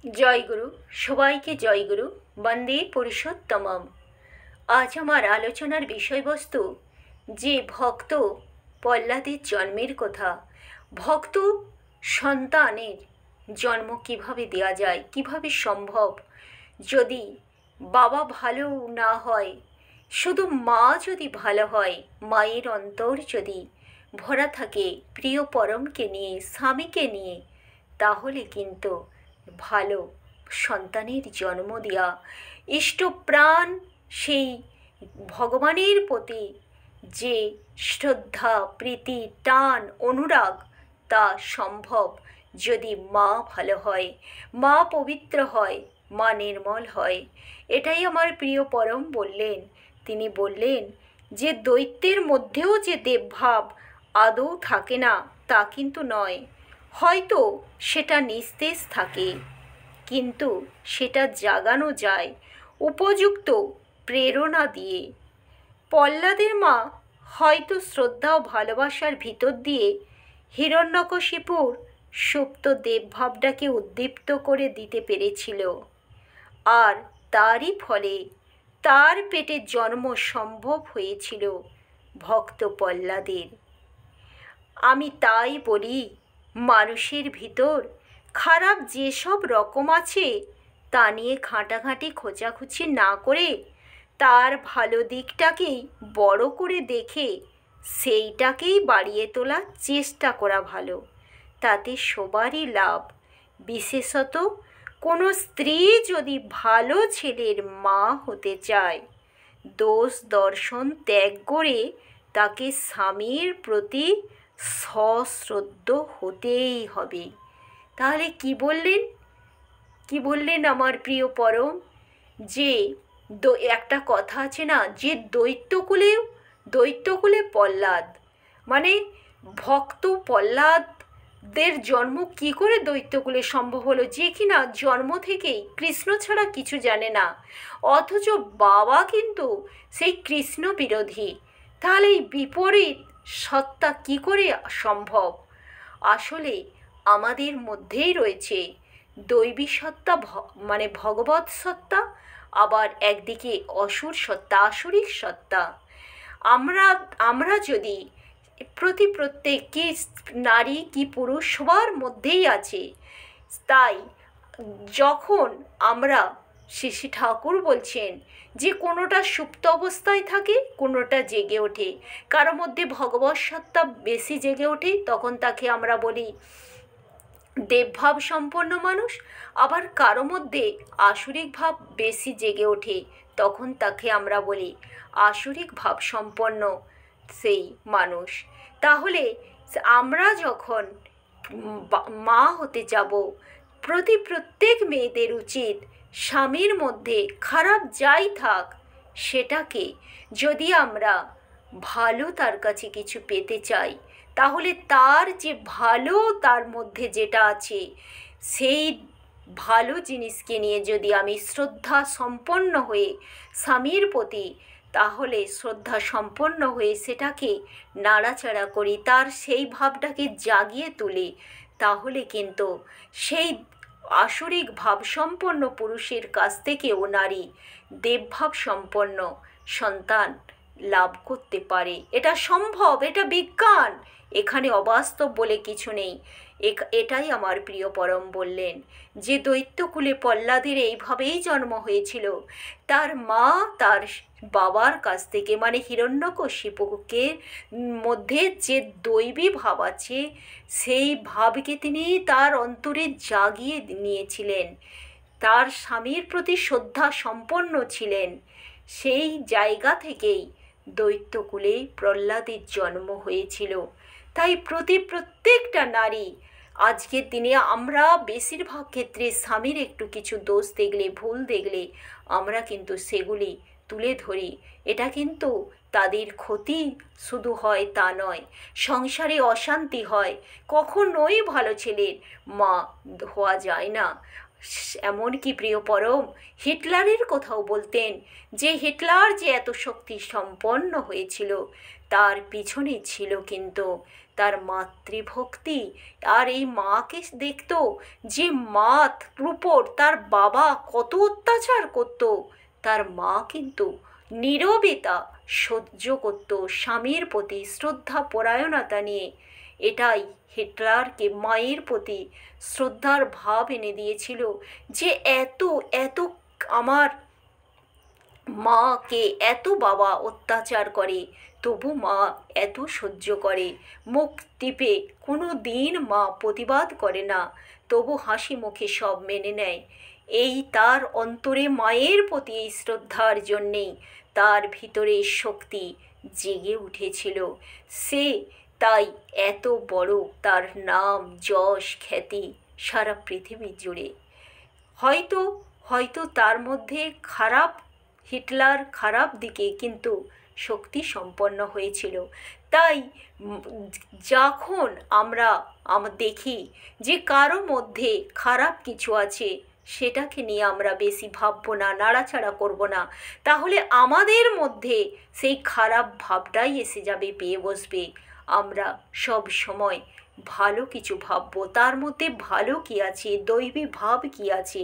জয়গুরু, সবাইকে জয়গুরু। বন্দে পুরুষোত্তমম। আজ আমার আলোচনার বিষয়বস্তু যে ভক্ত প্রহ্লাদের জন্মের কথা। ভক্ত সন্তানের জন্ম কিভাবে দেওয়া যায়, কিভাবে সম্ভব? যদি বাবা ভালো না হয়, শুধু মা যদি ভালো হয়, মায়ের অন্তর যদি ভরা থাকে প্রিয় পরমকে নিয়ে, স্বামীকে নিয়ে, তাহলে কিন্তু ভালো সন্তানের জন্ম দেওয়া, ইষ্টপ্রাণ সেই ভগবানের প্রতি যে শ্রদ্ধা, প্রীতি, টান, অনুরাগ, তা সম্ভব যদি মা ভালো হয়, মা পবিত্র হয়, মা নির্মল হয়। এটাই আমার প্রিয় পরম বললেন। তিনি বললেন যে দৈত্যের মধ্যেও যে দেবভাব আদৌ থাকে না তা কিন্তু নয়, হয়তো সেটা নিস্তেজ থাকে, কিন্তু সেটা জাগানো যায় উপযুক্ত প্রেরণা দিয়ে। প্রহ্লাদের মা হয়তো শ্রদ্ধা ও ভালোবাসার ভিতর দিয়ে হিরণ্যকশিপুর সুপ্ত দেবভাবটাকে উদ্দীপ্ত করে দিতে পেরেছিল, আর তারই ফলে তার পেটে জন্ম সম্ভব হয়েছিল ভক্ত প্রহ্লাদের। আমি তাই বলি, মানুষের ভিতর খারাপ যেসব রকম আছে তা নিয়ে ঘাঁটাঘাঁটি খোঁচাখুচি না করে তার ভালো দিকটাকেই বড় করে দেখে সেইটাকেই বাড়িয়ে তোলার চেষ্টা করা ভালো। তাতে সবারই লাভ। বিশেষত কোনো স্ত্রী যদি ভালো ছেলের মা হতে চায়, দোষ দর্শন ত্যাগ করে তাকে স্বামীর প্রতি সশ্রদ্ধ হতেই হবে। তাহলে কি বললেন, কি বললেন আমার প্রিয় পরম? যে একটা কথা আছে না, যে দৈত্যকুলে প্রহ্লাদ, মানে ভক্ত প্রহ্লাদের জন্ম কি করে দৈত্যকুলে সম্ভব হলো, যে কিনা জন্ম থেকেই কৃষ্ণ ছাড়া কিছু জানে না, অথচ বাবা কিন্তু সেই কৃষ্ণ বিরোধী। তাহলে এই বিপরীত সত্তা কি করে সম্ভব? আসলে আমাদের মধ্যেই রয়েছে দৈবী সত্তা, মানে ভগবৎ সত্তা, আবার একদিকে অসুর সত্তা, আসুরিক সত্তা। আমরা যদি প্রত্যেক কি নারী কি পুরুষ সবার মধ্যেই আছে। তাই যখন আমরা, শ্রী ঠাকুর বলছেন যে কোনোটা সুপ্ত অবস্থায় থাকে, কোনোটা জেগে ওঠে, কারো মধ্যে ভগবৎ সত্তা বেশি জেগে ওঠে, তখন তাকে আমরা বলি দেবভাব সম্পন্ন মানুষ। আবার কারো মধ্যে আসুরিক ভাব বেশি জেগে ওঠে, তখন তাকে আমরা বলি আসুরিক ভাব সম্পন্ন সেই মানুষ। তাহলে আমরা যখন মা হতে যাব, প্রত্যেক মেয়েদের উচিত স্বামীর মধ্যে খারাপ যাই থাক, সেটাকে যদি আমরা ভালো তার কাছে কিছু পেতে চাই, তাহলে তার যে ভালো তার মধ্যে যেটা আছে, সেই ভালো জিনিসকে নিয়ে যদি আমি শ্রদ্ধা সম্পন্ন হয়ে স্বামীর প্রতি, তাহলে শ্রদ্ধা সম্পন্ন হয়ে সেটাকে নাড়াচাড়া করি, তার সেই ভাবটাকে জাগিয়ে তুলি, তাহলে কিন্তু সেই আসরিক ভাবসম্পন্ন পুরুষের কাছ থেকেও নারী দেবভাব সম্পন্ন সন্তান লাভ করতে পারে। এটা সম্ভব, এটা বিজ্ঞান, এখানে অবাস্তব বলে কিছু নেই। এটাই আমার প্রিয় পরম বললেন যে দৈত্যকুলে প্রহ্লাদের এইভাবেই জন্ম হয়েছিল। তার মা তার বাবার কাছ থেকে, মানে হিরণ্যকশিপুকে মধ্যে যে দৈবী ভাব আছে, সেই ভাবকে তিনি তার অন্তরে জাগিয়ে নিয়েছিলেন, তার স্বামীর প্রতি শ্রদ্ধা সম্পন্ন ছিলেন। সেই জায়গা থেকেই দৈত্যকুলে প্রহ্লাদের জন্ম হয়েছিল। তাই প্রত্যেকটা নারী, আজকের দিনে আমরা বেশিরভাগ ক্ষেত্রে স্বামীর একটু কিছু দোষ দেখলে, ভুল দেখলে, আমরা কিন্তু সেগুলি তুলে ধরি। এটা কিন্তু তাদের ক্ষতি শুধু হয় তা নয়, সংসারে অশান্তি হয়, কখনোই ভালো ছেলের মা হওয়া যায় না। এমনকি প্রিয় পরম হিটলারের কথাও বলতেন যে হিটলার যে এত শক্তি সম্পন্ন হয়েছিল, তার পিছনে ছিল কিন্তু তার মাতৃভক্তি। আর এই মাকে দেখতো যে মার উপর তার বাবা কত অত্যাচার করত, তার মা কিন্তু নীরবে তা সহ্য করত স্বামীর প্রতি শ্রদ্ধা পরায়ণতা নিয়ে। এটাই হিটলারকে মায়ের প্রতি শ্রদ্ধার ভাব এনে দিয়েছিল, যে এত এত আমার মাকে এত বাবা অত্যাচার করে, তবু মা এত সহ্য করে, মুখ টিপে কোনো দিন মা প্রতিবাদ করে না, তবু হাসি মুখে সব মেনে নেয়। এই তার অন্তরে মায়ের প্রতি এই শ্রদ্ধার জন্যেই তার ভিতরে শক্তি জেগে উঠেছিল। সে তাই এত বড়, তার নাম যশ খ্যাতি সারা পৃথিবী জুড়ে। হয়তো হয়তো তার মধ্যে হিটলার খারাপ দিকে কিন্তু শক্তি সম্পন্ন হয়েছিল। তাই যখন আমরা দেখি যে কারো মধ্যে খারাপ কিছু আছে, সেটাকে নিয়ে আমরা বেশি ভাববো না, নাড়াচাড়া করব না, তাহলে আমাদের মধ্যে সেই খারাপ ভাবটাই এসে যাবে, পেয়ে বসবে। আমরা সব সময় ভালো কিছু ভাববো, তার মধ্যে ভালো কী আছে, দৈবী ভাব কী আছে,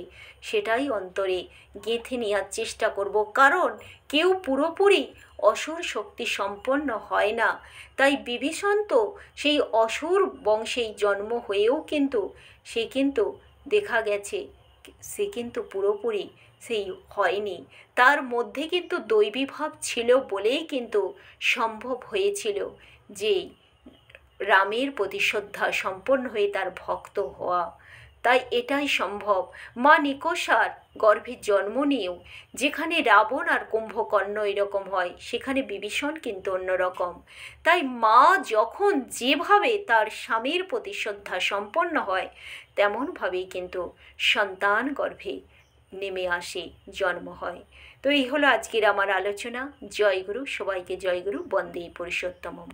সেটাই অন্তরে গেঁথে নেওয়ার চেষ্টা করব। কারণ কেউ পুরোপুরি অসুর শক্তি সম্পন্ন হয় না। তাই বিভীষণ তো সেই অসুর বংশেই জন্ম হয়েও কিন্তু সে কিন্তু দেখা গেছে সে কিন্তু পুরোপুরি সেই হয়নি। তার মধ্যে কিন্তু দৈবী ভাব ছিল বলেই কিন্তু সম্ভব হয়েছিল যে রামের প্রতি শ্রদ্ধা সম্পন্ন হয়ে তার ভক্ত হওয়া। তাই এটাই সম্ভব। মা নিকষার গর্ভে জন্ম নিয়েও যেখানে রাবণ আর কুম্ভকর্ণ এরকম হয়, সেখানে বিভীষণ কিন্তু অন্যরকম। তাই মা যখন যেভাবে তার স্বামীর প্রতি শ্রদ্ধা সম্পন্ন হয়, তেমনভাবেই কিন্তু সন্তান গর্ভে নেমে আসে, জন্ম হয়। তো এই হলো আজকের আমার আলোচনা। জয়গুরু, সবাইকে জয়গুরু, বন্দে পুরুষোত্তমম।